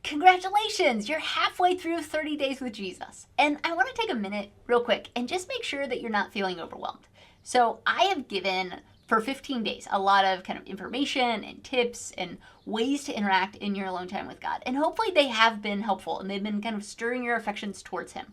Congratulations, you're halfway through 30 Days with Jesus. And I want to take a minute real quick and just make sure that you're not feeling overwhelmed. So I have given for 15 days a lot of kind of information and tips and ways to interact in your alone time with God. And hopefully they have been helpful and they've been kind of stirring your affections towards Him.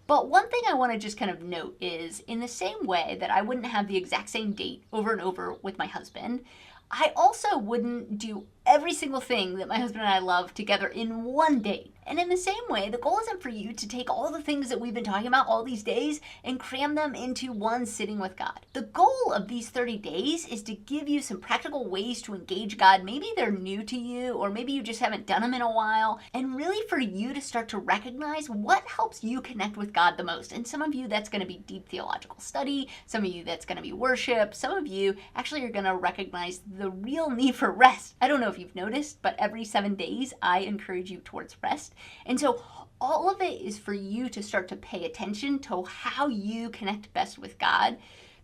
But one thing I want to just kind of note is in the same way that I wouldn't have the exact same date over and over with my husband, I also wouldn't do every single thing that my husband and I love together in one date. And in the same way, the goal isn't for you to take all the things that we've been talking about all these days and cram them into one sitting with God. The goal of these 30 days is to give you some practical ways to engage God. Maybe they're new to you, or maybe you just haven't done them in a while, and really for you to start to recognize what helps you connect with God the most. And some of you, that's going to be deep theological study. Some of you, that's going to be worship. Some of you actually are going to recognize the real need for rest. I don't know if you've noticed, but every 7 days, I encourage you towards rest. And so all of it is for you to start to pay attention to how you connect best with God.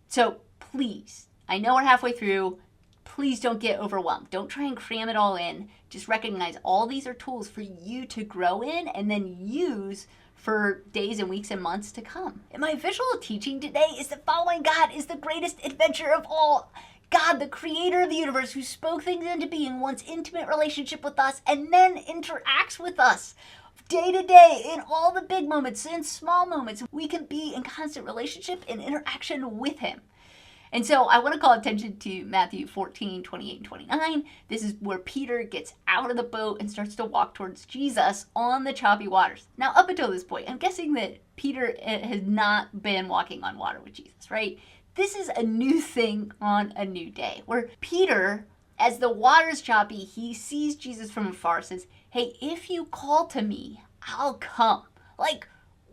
So please, I know we're halfway through. Please don't get overwhelmed. Don't try and cram it all in. Just recognize all these are tools for you to grow in and then use for days and weeks and months to come. And my visual teaching today is that following God is the greatest adventure of all. God, the creator of the universe, who spoke things into being, wants intimate relationship with us and then interacts with us day to day in all the big moments and small moments. We can be in constant relationship and interaction with Him. And so I want to call attention to Matthew 14, 28 and 29. This is where Peter gets out of the boat and starts to walk towards Jesus on the choppy waters. Now, up until this point, I'm guessing that Peter has not been walking on water with Jesus, right? This is a new thing on a new day, where Peter, as the water's choppy, he sees Jesus from afar, says, "Hey, if you call to me, I'll come." Like,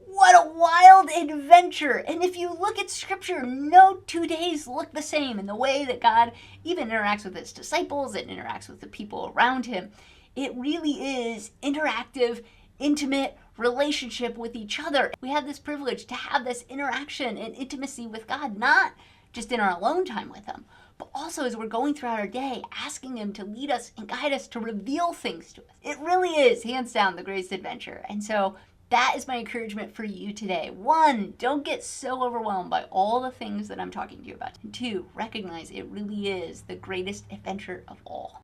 what a wild adventure. And if you look at Scripture, no 2 days look the same in the way that God even interacts with His disciples and interacts with the people around Him. It really is interactive, intimate relationship with each other. We have this privilege to have this interaction and intimacy with God, not just in our alone time with Him, but also as we're going throughout our day, asking Him to lead us and guide us, to reveal things to us. It really is, hands down, the greatest adventure. And so that is my encouragement for you today. 1, don't get so overwhelmed by all the things that I'm talking to you about. And 2, recognize it really is the greatest adventure of all.